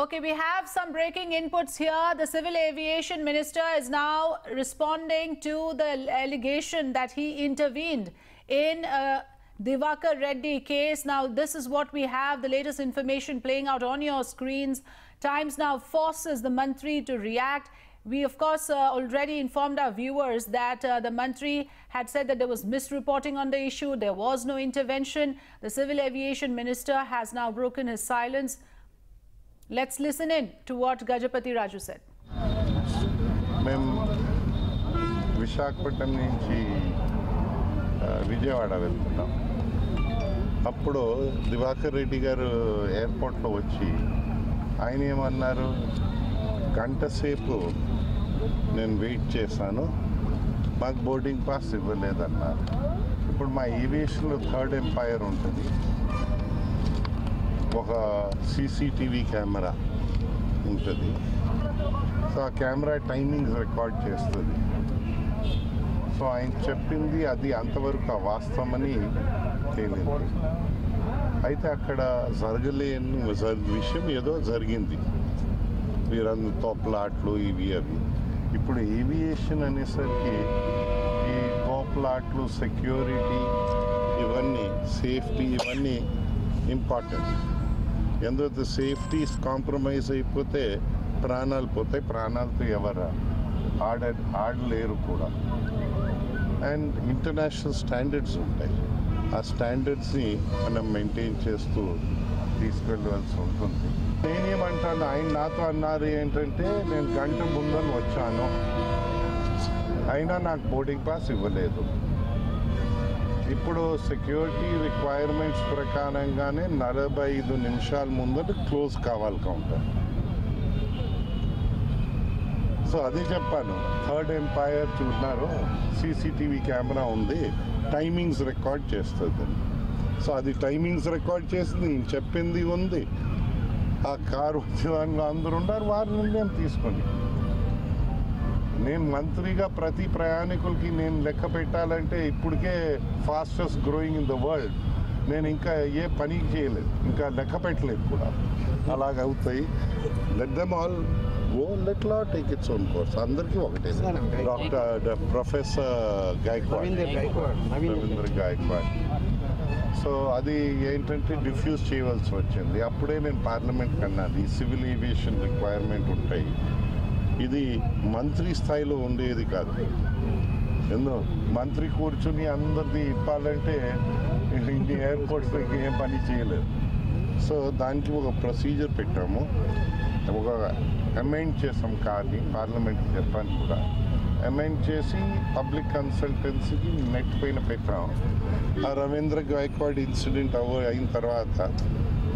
Okay, we have some breaking inputs here. The Civil Aviation Minister is now responding to the allegation that he intervened in Diwakar Reddy case. Now, this is what we have, the latest information playing out on your screens. Times now forces the Mantri to react. We, of course, already informed our viewers that the Mantri had said that there was misreporting on the issue. There was no intervention. The Civil Aviation Minister has now broken his silence. Let's listen in to what Gajapati Raju said. మేము విశాఖపట్నం నుంచి విజయవాడ వెళ్తున్నాం. అప్పుడు దివాకర్ రెడ్డి గారు ఎయిర్పోర్ట్లో వచ్చి ఆయన ఏమన్నారు, గంట సేపు నేను వెయిట్ చేశాను, మాకు బోర్డింగ్ పాస్ ఇవ్వలేదన్నారు. ఇప్పుడు మా ఏవియేషన్లో థర్డ్ ఎంపైర్ ఉంటుంది, ఒక సీసీటీవీ కెమెరా ఉంటుంది. సో ఆ కెమెరా టైమింగ్స్ రికార్డ్ చేస్తుంది. సో ఆయన చెప్పింది అది అంతవరకు వాస్తవమని తేలింది. అయితే అక్కడ జరగలేని విషయం ఏదో జరిగింది, వీరందరూ తోపులాట్లు ఇవి అవి. ఇప్పుడు ఏవియేషన్ అనేసరికి ఈ తోపులాట్లు, సెక్యూరిటీ, ఇవన్నీ సేఫ్టీ ఇవన్నీ ఇంపార్టెంట్. ఎందుకంటే సేఫ్టీ కాంప్రమైజ్ అయిపోతే ప్రాణాలు పోతాయి, ప్రాణాలతో ఎవరు ఆడలేరు కూడా. అండ్ ఇంటర్నేషనల్ స్టాండర్డ్స్ ఉంటాయి, ఆ స్టాండర్డ్స్ని మనం మెయింటైన్ చేస్తూ తీసుకెళ్ళవలసి ఉంటుంది. నేనేమంటాను, ఆయన నాతో అన్నారు ఏంటంటే, నేను గంట ముందర వచ్చాను, అయినా నాకు బోర్డింగ్ పాస్ ఇవ్వలేదు. ఇప్పుడు సెక్యూరిటీ రిక్వైర్మెంట్స్ ప్రకారంగానే 45 నిమిషాల ముందర క్లోజ్ కావాలి కౌంటర్. సో అది చెప్పాను, థర్డ్ ఎంపైర్ చూస్తున్నారు, సీసీటీవీ కెమెరా ఉంది, టైమింగ్స్ రికార్డ్ చేస్తుంది. సో అది టైమింగ్స్ రికార్డ్ చేసింది, చెప్పింది ఉంది. ఆ కారు వచ్చేదానికి అందరూ ఉన్నారు, వారి నిర్ణయం తీసుకొని. నేను మంత్రిగా ప్రతి ప్రయాణికులకి నేను లెక్క పెట్టాలంటే ఇప్పటికే fastest growing in the world. నేను ఇంకా ఏ పని చేయలేదు, ఇంకా లెక్క పెట్టలేదు కూడా. అలాగవుతాయి. Let them all go, let law take its own course. అందరికీ ఒకటే. ప్రొఫెసర్ రవీంద్ర గాయక్వాడ్. సో అది ఏంటంటే డిఫ్యూజ్ చేయవలసి వచ్చింది. అప్పుడే నేను పార్లమెంట్కి అన్నాను, ఈ సివిల్ ఏవియేషన్ రిక్వైర్మెంట్ ఉంటాయి, ఇది మంత్రి స్థాయిలో ఉండేది కాదు. ఎందుకు మంత్రి కూర్చుని అందరిది ఇవ్వాలంటే ఇన్ని ఎయిర్పోర్ట్స్లో ఏం పని చేయలేదు. సో దానికి ఒక ప్రొసీజర్ పెట్టాము, ఒక అమెండ్ చేసాం. కానీ పార్లమెంట్కి చెప్పాను కూడా, అమెండ్ చేసి పబ్లిక్ కన్సల్టెన్సీకి నెట్ పైన పెట్టాము. ఆ రవీంద్ర గాయక్వాడ్ ఇన్సిడెంట్ అయిన తర్వాత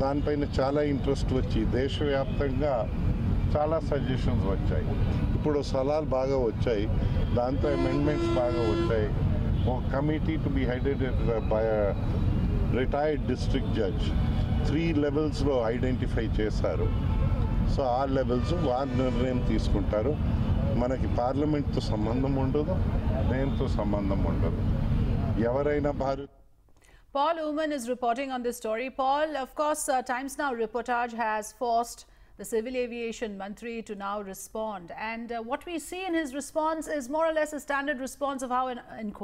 దానిపైన చాలా ఇంట్రెస్ట్ వచ్చి దేశవ్యాప్తంగా చాలా సజెషన్స్ వచ్చాయి. ఇప్పుడు సలహాలు బాగా వచ్చాయి, దాంతో అమెండ్మెంట్స్ బాగా వచ్చాయి. ఒక committee to be headed by retired district judge 3 లెవెల్స్లో ఐడెంటిఫై చేశారు. సో ఆ లెవెల్స్ వారి నిర్ణయం తీసుకుంటారు. మనకి పార్లమెంట్తో సంబంధం ఉండదు, దేనితో సంబంధం ఉండదు. ఎవరైనా Bharat. Paul Oomen is reporting on this story. Paul, of course, Times Now reportage has forced the Civil Aviation Mantri to now respond. And what we see in his response is more or less a standard response of how an inquiry